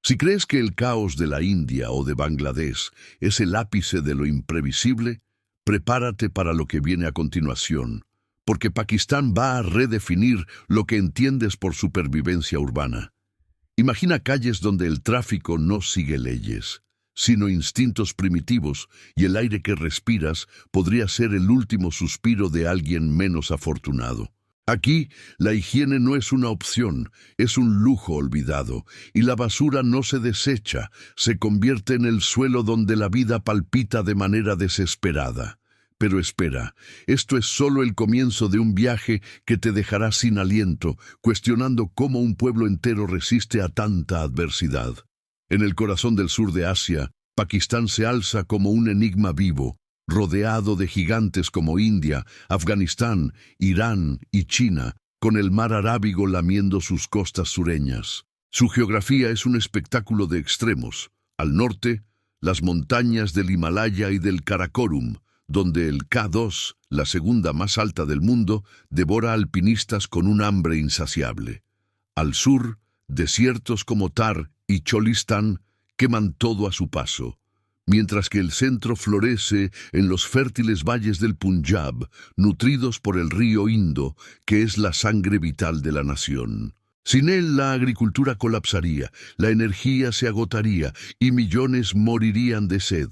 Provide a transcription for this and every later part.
Si crees que el caos de la India o de Bangladesh es el ápice de lo imprevisible, prepárate para lo que viene a continuación, porque Pakistán va a redefinir lo que entiendes por supervivencia urbana. Imagina calles donde el tráfico no sigue leyes, sino instintos primitivos, y el aire que respiras podría ser el último suspiro de alguien menos afortunado. Aquí, la higiene no es una opción, es un lujo olvidado, y la basura no se desecha, se convierte en el suelo donde la vida palpita de manera desesperada. Pero espera, esto es solo el comienzo de un viaje que te dejará sin aliento, cuestionando cómo un pueblo entero resiste a tanta adversidad. En el corazón del sur de Asia, Pakistán se alza como un enigma vivo, rodeado de gigantes como India, Afganistán, Irán y China, con el mar Arábigo lamiendo sus costas sureñas. Su geografía es un espectáculo de extremos. Al norte, las montañas del Himalaya y del Karakorum, donde el K2, la segunda más alta del mundo, devora alpinistas con un hambre insaciable. Al sur, desiertos como Thar y Cholistán queman todo a su paso, mientras que el centro florece en los fértiles valles del Punjab, nutridos por el río Indo, que es la sangre vital de la nación. Sin él, la agricultura colapsaría, la energía se agotaría y millones morirían de sed.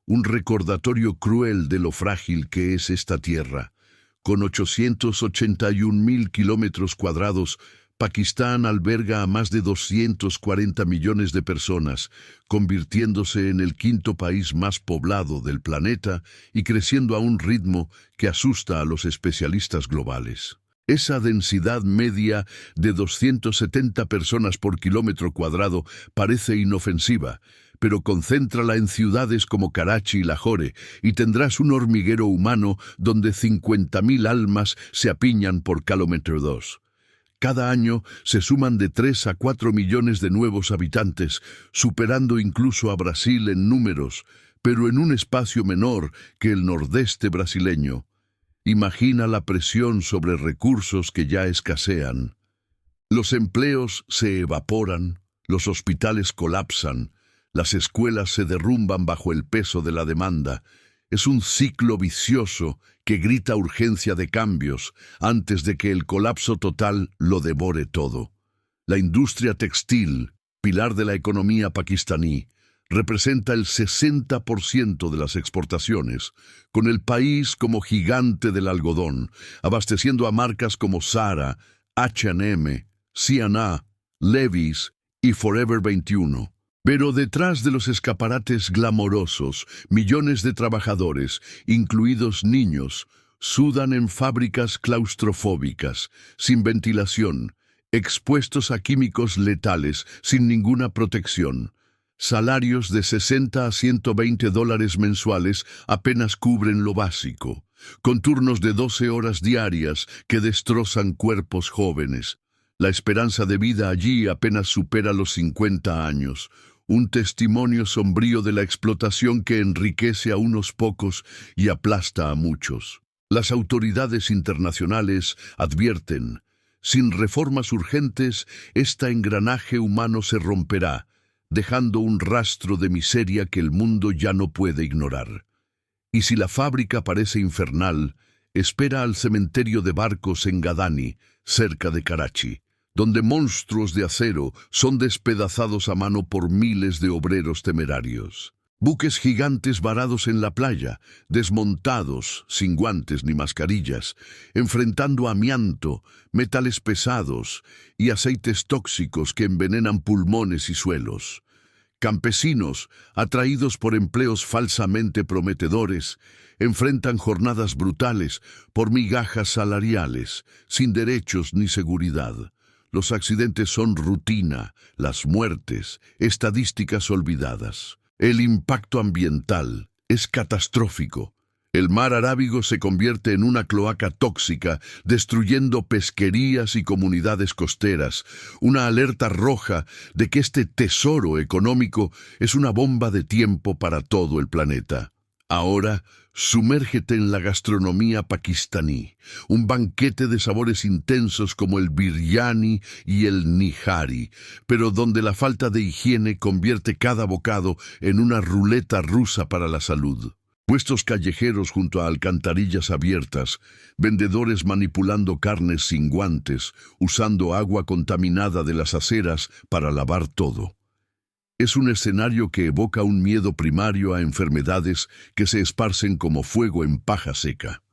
Un recordatorio cruel de lo frágil que es esta tierra. Con 881.000 kilómetros cuadrados, Pakistán alberga a más de 240 millones de personas, convirtiéndose en el quinto país más poblado del planeta y creciendo a un ritmo que asusta a los especialistas globales. Esa densidad media de 270 personas por kilómetro cuadrado parece inofensiva, pero concéntrala en ciudades como Karachi y Lahore y tendrás un hormiguero humano donde 50.000 almas se apiñan por kilómetro 2. Cada año se suman de 3 a 4 millones de nuevos habitantes, superando incluso a Brasil en números, pero en un espacio menor que el nordeste brasileño. Imagina la presión sobre recursos que ya escasean. Los empleos se evaporan, los hospitales colapsan, las escuelas se derrumban bajo el peso de la demanda. Es un ciclo vicioso que grita urgencia de cambios antes de que el colapso total lo devore todo. La industria textil, pilar de la economía pakistaní, representa el 60% de las exportaciones, con el país como gigante del algodón, abasteciendo a marcas como Zara, H&M, C&A, Levi's y Forever 21. Pero detrás de los escaparates glamorosos, millones de trabajadores, incluidos niños, sudan en fábricas claustrofóbicas, sin ventilación, expuestos a químicos letales, sin ninguna protección. Salarios de 60 a $120 mensuales apenas cubren lo básico, con turnos de 12 horas diarias que destrozan cuerpos jóvenes. La esperanza de vida allí apenas supera los 50 años. Un testimonio sombrío de la explotación que enriquece a unos pocos y aplasta a muchos. Las autoridades internacionales advierten, sin reformas urgentes, este engranaje humano se romperá, dejando un rastro de miseria que el mundo ya no puede ignorar. Y si la fábrica parece infernal, espera al cementerio de barcos en Gadani, cerca de Karachi, donde monstruos de acero son despedazados a mano por miles de obreros temerarios. Buques gigantes varados en la playa, desmontados, sin guantes ni mascarillas, enfrentando amianto, metales pesados y aceites tóxicos que envenenan pulmones y suelos. Campesinos, atraídos por empleos falsamente prometedores, enfrentan jornadas brutales por migajas salariales, sin derechos ni seguridad. Los accidentes son rutina, las muertes, estadísticas olvidadas. El impacto ambiental es catastrófico. El mar Arábigo se convierte en una cloaca tóxica, destruyendo pesquerías y comunidades costeras, una alerta roja de que este tesoro económico es una bomba de tiempo para todo el planeta. Ahora, sumérgete en la gastronomía pakistaní, un banquete de sabores intensos como el biryani y el nihari, pero donde la falta de higiene convierte cada bocado en una ruleta rusa para la salud. Puestos callejeros junto a alcantarillas abiertas, vendedores manipulando carnes sin guantes, usando agua contaminada de las aceras para lavar todo. Es un escenario que evoca un miedo primario a enfermedades que se esparcen como fuego en paja seca.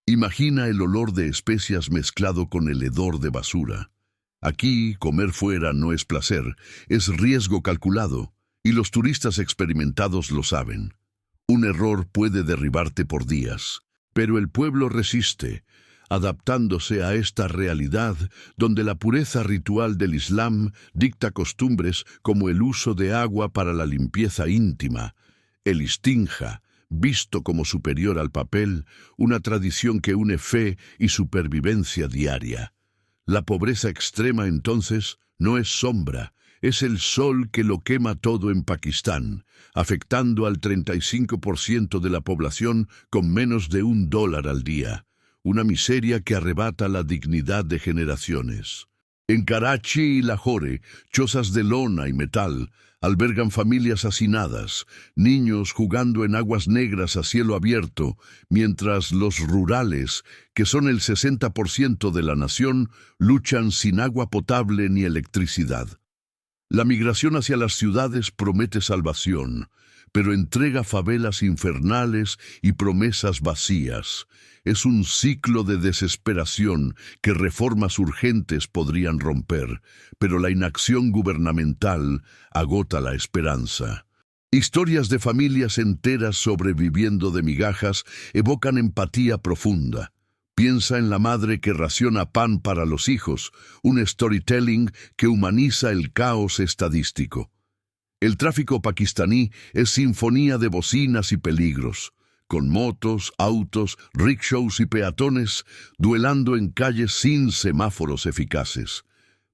Imagina el olor de especias mezclado con el hedor de basura. Aquí, comer fuera no es placer, es riesgo calculado, y los turistas experimentados lo saben. Un error puede derribarte por días, pero el pueblo resiste, adaptándose a esta realidad donde la pureza ritual del Islam dicta costumbres como el uso de agua para la limpieza íntima, el istinja, visto como superior al papel, una tradición que une fe y supervivencia diaria. La pobreza extrema, entonces, no es sombra, es el sol que lo quema todo en Pakistán, afectando al 35% de la población con menos de $1 al día. Una miseria que arrebata la dignidad de generaciones. En Karachi y Lahore, chozas de lona y metal albergan familias hacinadas, niños jugando en aguas negras a cielo abierto, mientras los rurales, que son el 60% de la nación, luchan sin agua potable ni electricidad. La migración hacia las ciudades promete salvación, pero entrega favelas infernales y promesas vacías. Es un ciclo de desesperación que reformas urgentes podrían romper, pero la inacción gubernamental agota la esperanza. Historias de familias enteras sobreviviendo de migajas evocan empatía profunda. Piensa en la madre que raciona pan para los hijos, un storytelling que humaniza el caos estadístico. El tráfico pakistaní es sinfonía de bocinas y peligros, con motos, autos, rickshaws y peatones duelando en calles sin semáforos eficaces.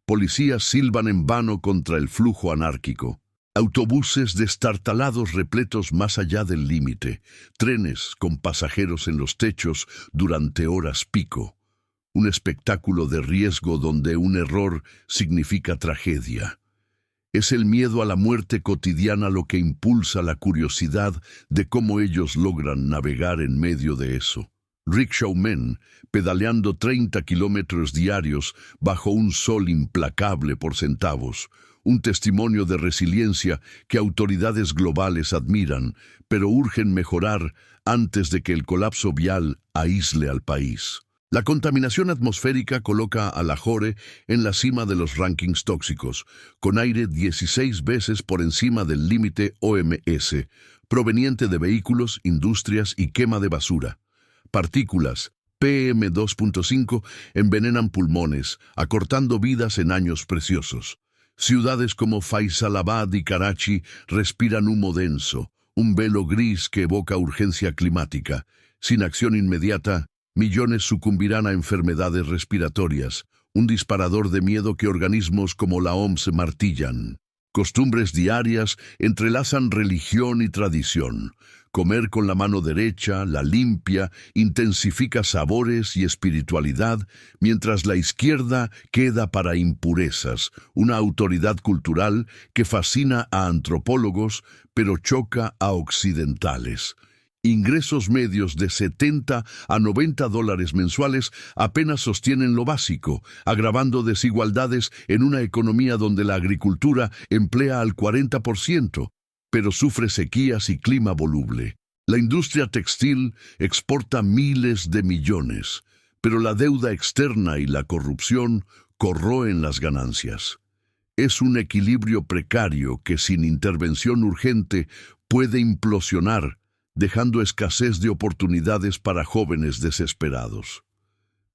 Policías silban en vano contra el flujo anárquico. Autobuses destartalados repletos más allá del límite, trenes con pasajeros en los techos durante horas pico. Un espectáculo de riesgo donde un error significa tragedia. Es el miedo a la muerte cotidiana lo que impulsa la curiosidad de cómo ellos logran navegar en medio de eso. Rickshawmen, pedaleando 30 kilómetros diarios bajo un sol implacable por centavos, un testimonio de resiliencia que autoridades globales admiran, pero urgen mejorar antes de que el colapso vial aísle al país. La contaminación atmosférica coloca a Lahore en la cima de los rankings tóxicos, con aire 16 veces por encima del límite OMS, proveniente de vehículos, industrias y quema de basura. Partículas PM2.5 envenenan pulmones, acortando vidas en años preciosos. Ciudades como Faisalabad y Karachi respiran humo denso, un velo gris que evoca urgencia climática. Sin acción inmediata, millones sucumbirán a enfermedades respiratorias, un disparador de miedo que organismos como la OMS martillan. Costumbres diarias entrelazan religión y tradición. Comer con la mano derecha, la limpia, intensifica sabores y espiritualidad, mientras la izquierda queda para impurezas, una autoridad cultural que fascina a antropólogos, pero choca a occidentales. Ingresos medios de $70 a $90 mensuales apenas sostienen lo básico, agravando desigualdades en una economía donde la agricultura emplea al 40%, pero sufre sequías y clima voluble. La industria textil exporta miles de millones, pero la deuda externa y la corrupción corroen las ganancias. Es un equilibrio precario que sin intervención urgente puede implosionar, dejando escasez de oportunidades para jóvenes desesperados.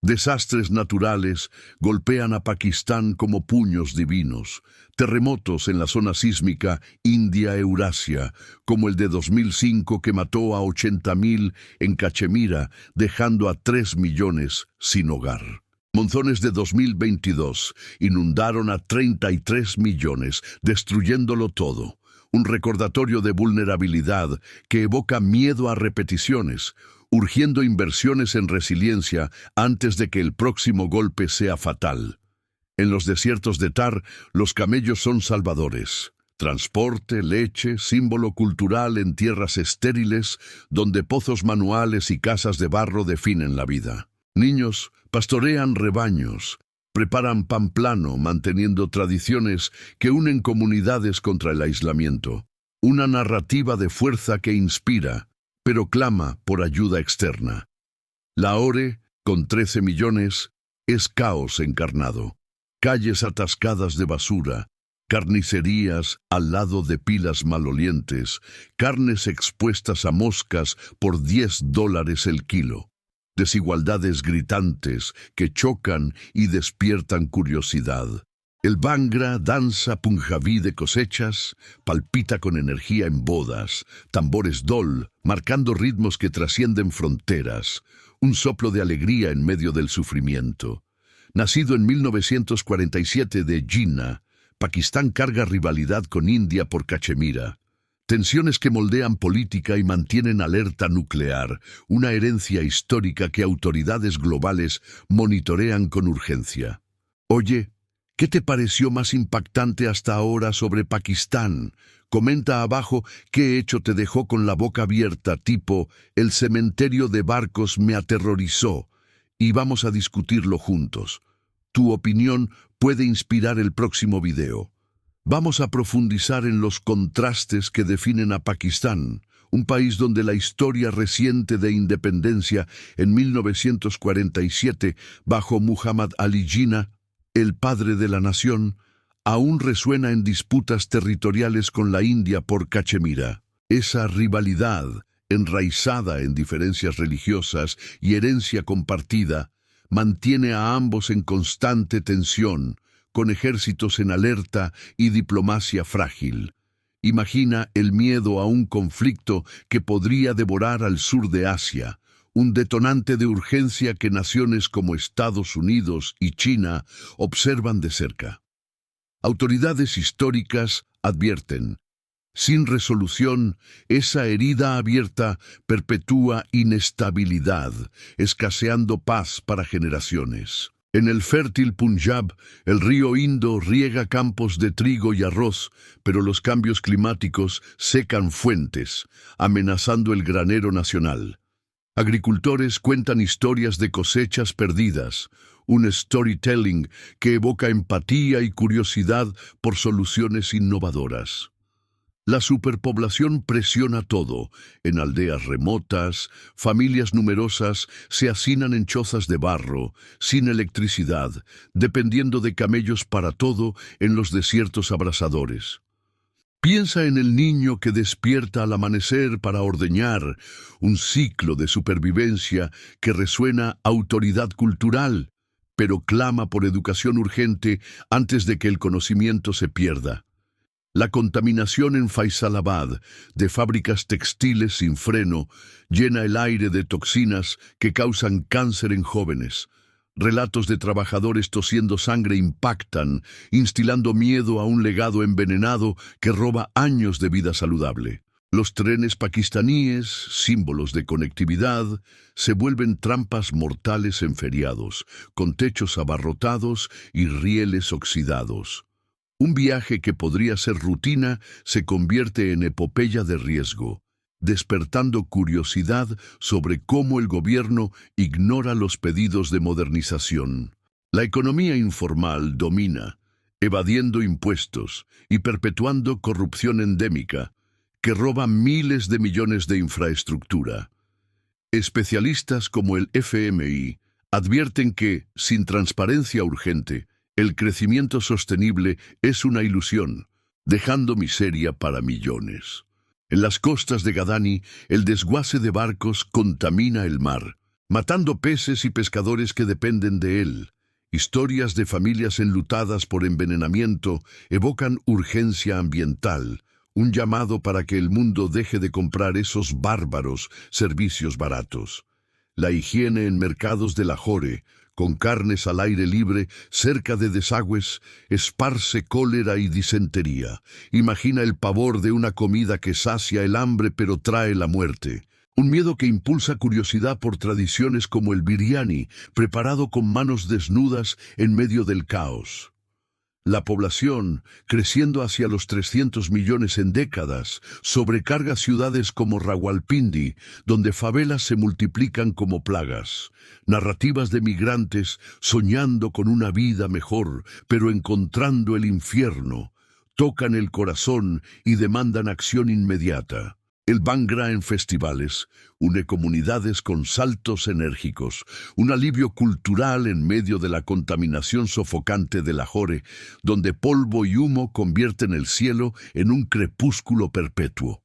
Desastres naturales golpean a Pakistán como puños divinos. Terremotos en la zona sísmica India-Eurasia, como el de 2005 que mató a 80.000 en Cachemira, dejando a 3 millones sin hogar. Monzones de 2022 inundaron a 33 millones, destruyéndolo todo. un recordatorio de vulnerabilidad que evoca miedo a repeticiones, urgiendo inversiones en resiliencia antes de que el próximo golpe sea fatal. En los desiertos de Thar, los camellos son salvadores. Transporte, leche, símbolo cultural en tierras estériles, donde pozos manuales y casas de barro definen la vida. Niños pastorean rebaños, preparan pan plano, manteniendo tradiciones que unen comunidades contra el aislamiento. Una narrativa de fuerza que inspira, pero clama por ayuda externa. Lahore, con 13 millones, es caos encarnado. Calles atascadas de basura, carnicerías al lado de pilas malolientes, carnes expuestas a moscas por $10 el kilo. Desigualdades gritantes que chocan y despiertan curiosidad. El Bhangra, danza punjabí de cosechas, palpita con energía en bodas, tambores dol, marcando ritmos que trascienden fronteras, un soplo de alegría en medio del sufrimiento. Nacido en 1947 de Jinnah, Pakistán carga rivalidad con India por Cachemira. Tensiones que moldean política y mantienen alerta nuclear, una herencia histórica que autoridades globales monitorean con urgencia. Oye, ¿qué te pareció más impactante hasta ahora sobre Pakistán? Comenta abajo qué hecho te dejó con la boca abierta, tipo, el cementerio de barcos me aterrorizó, y vamos a discutirlo juntos. Tu opinión puede inspirar el próximo video. Vamos a profundizar en los contrastes que definen a Pakistán, un país donde la historia reciente de independencia en 1947, bajo Muhammad Ali Jinnah, el padre de la nación, aún resuena en disputas territoriales con la India por Cachemira. Esa rivalidad, enraizada en diferencias religiosas y herencia compartida, mantiene a ambos en constante tensión, con ejércitos en alerta y diplomacia frágil. Imagina el miedo a un conflicto que podría devorar al sur de Asia, un detonante de urgencia que naciones como Estados Unidos y China observan de cerca. Autoridades históricas advierten: sin resolución, esa herida abierta perpetúa inestabilidad, escaseando paz para generaciones. En el fértil Punjab, el río Indo riega campos de trigo y arroz, pero los cambios climáticos secan fuentes, amenazando el granero nacional. Agricultores cuentan historias de cosechas perdidas, un storytelling que evoca empatía y curiosidad por soluciones innovadoras. La superpoblación presiona todo. En aldeas remotas, familias numerosas se hacinan en chozas de barro, sin electricidad, dependiendo de camellos para todo en los desiertos abrasadores. Piensa en el niño que despierta al amanecer para ordeñar, un ciclo de supervivencia que resuena autoridad cultural, pero clama por educación urgente antes de que el conocimiento se pierda. La contaminación en Faisalabad, de fábricas textiles sin freno, llena el aire de toxinas que causan cáncer en jóvenes. Relatos de trabajadores tosiendo sangre impactan, instilando miedo a un legado envenenado que roba años de vida saludable. Los trenes pakistaníes, símbolos de conectividad, se vuelven trampas mortales en feriados, con techos abarrotados y rieles oxidados. Un viaje que podría ser rutina se convierte en epopeya de riesgo, despertando curiosidad sobre cómo el gobierno ignora los pedidos de modernización. La economía informal domina, evadiendo impuestos y perpetuando corrupción endémica, que roba miles de millones de infraestructura. Especialistas como el FMI advierten que, sin transparencia urgente, el crecimiento sostenible es una ilusión, dejando miseria para millones. En las costas de Gadani, el desguace de barcos contamina el mar, matando peces y pescadores que dependen de él. Historias de familias enlutadas por envenenamiento evocan urgencia ambiental, un llamado para que el mundo deje de comprar esos bárbaros servicios baratos. La higiene en mercados de Lahore, con carnes al aire libre, cerca de desagües, esparce cólera y disentería. Imagina el pavor de una comida que sacia el hambre pero trae la muerte. Un miedo que impulsa curiosidad por tradiciones como el biryani, preparado con manos desnudas en medio del caos. La población, creciendo hacia los 300 millones en décadas, sobrecarga ciudades como Rawalpindi, donde favelas se multiplican como plagas. Narrativas de migrantes soñando con una vida mejor, pero encontrando el infierno, tocan el corazón y demandan acción inmediata. El Bhangra en festivales une comunidades con saltos enérgicos, un alivio cultural en medio de la contaminación sofocante de Lahore, donde polvo y humo convierten el cielo en un crepúsculo perpetuo.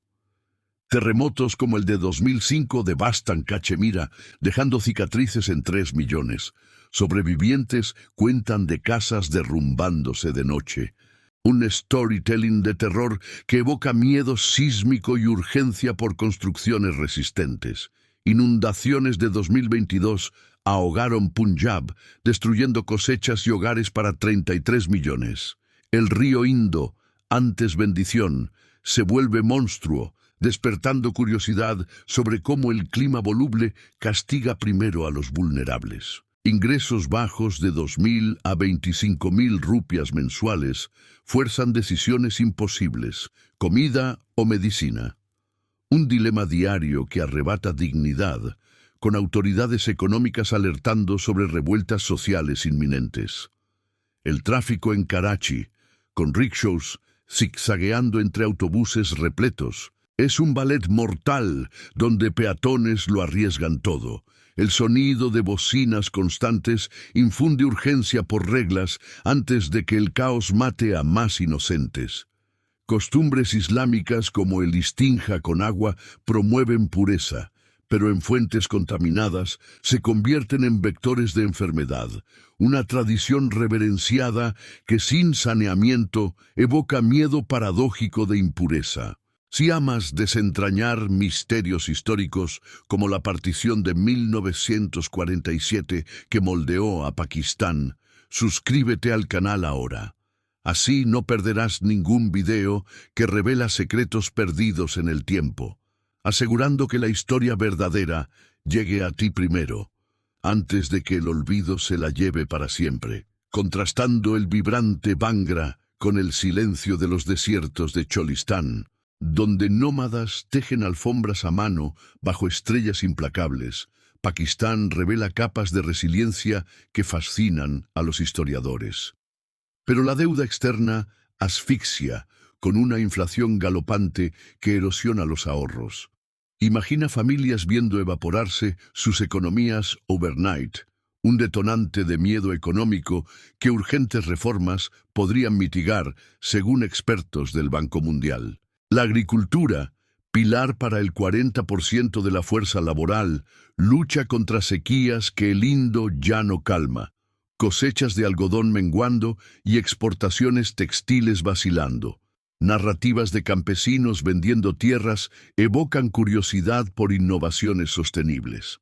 Terremotos como el de 2005 devastan Cachemira, dejando cicatrices en 3 millones. Sobrevivientes cuentan de casas derrumbándose de noche. Un storytelling de terror que evoca miedo sísmico y urgencia por construcciones resistentes. Inundaciones de 2022 ahogaron Punjab, destruyendo cosechas y hogares para 33 millones. El río Indo, antes bendición, se vuelve monstruo, despertando curiosidad sobre cómo el clima voluble castiga primero a los vulnerables. Ingresos bajos de 2.000 a 25.000 rupias mensuales fuerzan decisiones imposibles, comida o medicina. Un dilema diario que arrebata dignidad, con autoridades económicas alertando sobre revueltas sociales inminentes. El tráfico en Karachi, con rickshaws zigzagueando entre autobuses repletos, es un ballet mortal donde peatones lo arriesgan todo. El sonido de bocinas constantes infunde urgencia por reglas antes de que el caos mate a más inocentes. Costumbres islámicas como el istinja con agua promueven pureza, pero en fuentes contaminadas se convierten en vectores de enfermedad, una tradición reverenciada que sin saneamiento evoca miedo paradójico de impureza. Si amas desentrañar misterios históricos como la partición de 1947 que moldeó a Pakistán, suscríbete al canal ahora. Así no perderás ningún video que revela secretos perdidos en el tiempo, asegurando que la historia verdadera llegue a ti primero, antes de que el olvido se la lleve para siempre, contrastando el vibrante Bhangra con el silencio de los desiertos de Cholistán, donde nómadas tejen alfombras a mano bajo estrellas implacables. Pakistán revela capas de resiliencia que fascinan a los historiadores. Pero la deuda externa asfixia, con una inflación galopante que erosiona los ahorros. Imagina familias viendo evaporarse sus economías overnight, un detonante de miedo económico que urgentes reformas podrían mitigar, según expertos del Banco Mundial. La agricultura, pilar para el 40% de la fuerza laboral, lucha contra sequías que el Indo ya no calma, cosechas de algodón menguando y exportaciones textiles vacilando. Narrativas de campesinos vendiendo tierras evocan curiosidad por innovaciones sostenibles.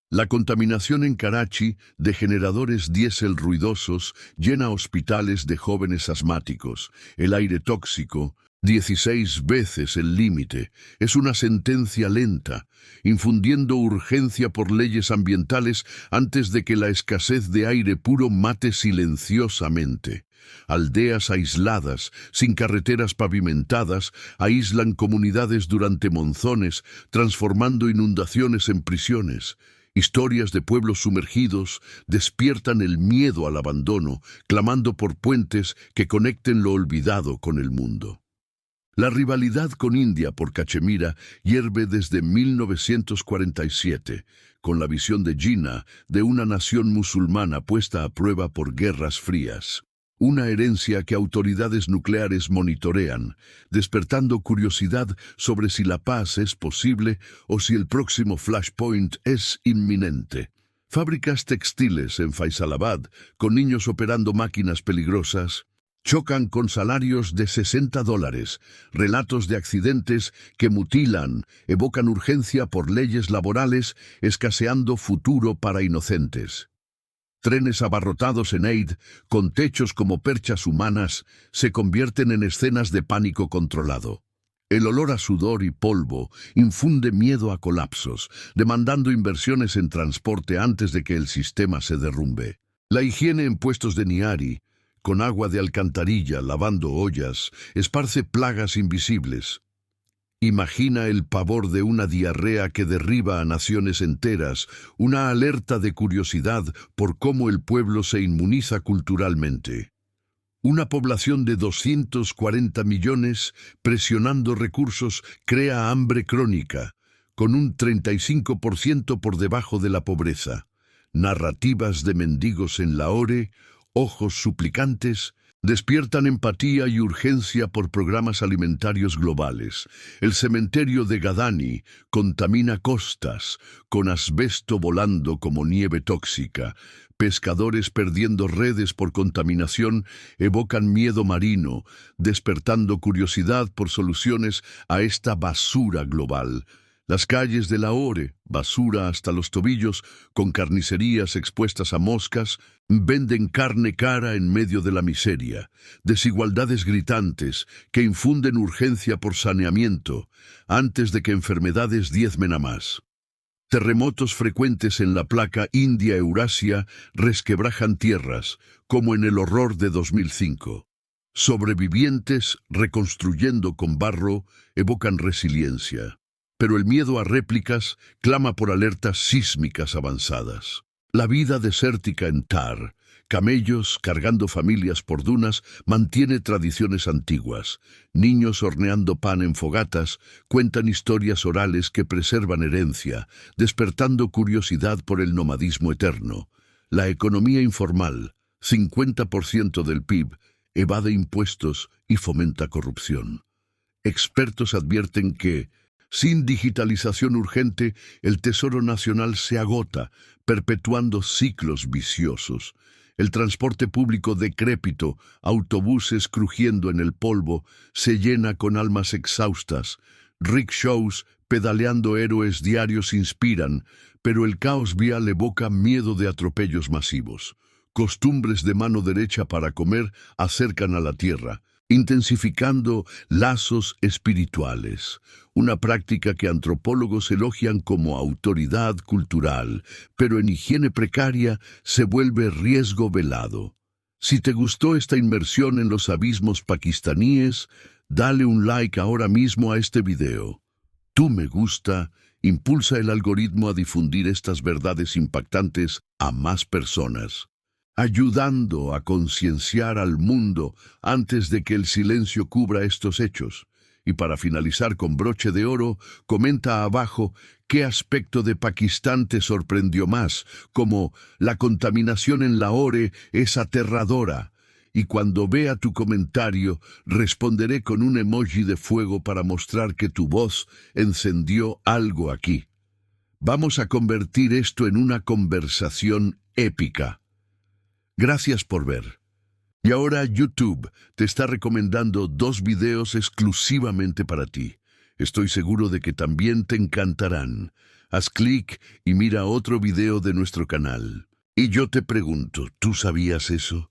La contaminación en Karachi de generadores diésel ruidosos llena hospitales de jóvenes asmáticos. El aire tóxico, 16 veces el límite, es una sentencia lenta, infundiendo urgencia por leyes ambientales antes de que la escasez de aire puro mate silenciosamente. Aldeas aisladas, sin carreteras pavimentadas, aíslan comunidades durante monzones, transformando inundaciones en prisiones. Historias de pueblos sumergidos despiertan el miedo al abandono, clamando por puentes que conecten lo olvidado con el mundo. La rivalidad con India por Cachemira hierve desde 1947, con la visión de Jinnah de una nación musulmana puesta a prueba por guerras frías. Una herencia que autoridades nucleares monitorean, despertando curiosidad sobre si la paz es posible o si el próximo flashpoint es inminente. Fábricas textiles en Faisalabad, con niños operando máquinas peligrosas, chocan con salarios de $60. Relatos de accidentes que mutilan evocan urgencia por leyes laborales, escaseando futuro para inocentes. Trenes abarrotados en Eid, con techos como perchas humanas, se convierten en escenas de pánico controlado. El olor a sudor y polvo infunde miedo a colapsos, demandando inversiones en transporte antes de que el sistema se derrumbe. La higiene en puestos de Niari, con agua de alcantarilla, lavando ollas, esparce plagas invisibles. Imagina el pavor de una diarrea que derriba a naciones enteras, una alerta de curiosidad por cómo el pueblo se inmuniza culturalmente. Una población de 240 millones presionando recursos crea hambre crónica, con un 35% por debajo de la pobreza. Narrativas de mendigos en Lahore, ojos suplicantes, despiertan empatía y urgencia por programas alimentarios globales. El cementerio de Gadani contamina costas, con asbesto volando como nieve tóxica. Pescadores perdiendo redes por contaminación evocan miedo marino, despertando curiosidad por soluciones a esta basura global. Las calles de Lahore, basura hasta los tobillos, con carnicerías expuestas a moscas, venden carne cara en medio de la miseria, desigualdades gritantes que infunden urgencia por saneamiento antes de que enfermedades diezmen a más. Terremotos frecuentes en la placa India-Eurasia resquebrajan tierras, como en el horror de 2005. Sobrevivientes, reconstruyendo con barro, evocan resiliencia. Pero el miedo a réplicas clama por alertas sísmicas avanzadas. La vida desértica en Tar, camellos cargando familias por dunas, mantiene tradiciones antiguas. Niños horneando pan en fogatas cuentan historias orales que preservan herencia, despertando curiosidad por el nomadismo eterno. La economía informal, 50% del PIB, evade impuestos y fomenta corrupción. Expertos advierten que, sin digitalización urgente, el Tesoro Nacional se agota, perpetuando ciclos viciosos. El transporte público decrépito, autobuses crujiendo en el polvo, se llena con almas exhaustas. Rickshaws pedaleando héroes diarios inspiran, pero el caos vial evoca miedo de atropellos masivos. Costumbres de mano derecha para comer acercan a la tierra, intensificando lazos espirituales, una práctica que antropólogos elogian como autoridad cultural, pero en higiene precaria se vuelve riesgo velado. Si te gustó esta inmersión en los abismos pakistaníes, dale un like ahora mismo a este video. Tu me gusta impulsa el algoritmo a difundir estas verdades impactantes a más personas, ayudando a concienciar al mundo antes de que el silencio cubra estos hechos. Y para finalizar con broche de oro, comenta abajo qué aspecto de Pakistán te sorprendió más, como la contaminación en Lahore es aterradora. Y cuando vea tu comentario, responderé con un emoji de fuego para mostrar que tu voz encendió algo aquí. Vamos a convertir esto en una conversación épica. Gracias por ver. Y ahora YouTube te está recomendando 2 videos exclusivamente para ti. Estoy seguro de que también te encantarán. Haz clic y mira otro video de nuestro canal. Y yo te pregunto, ¿tú sabías eso?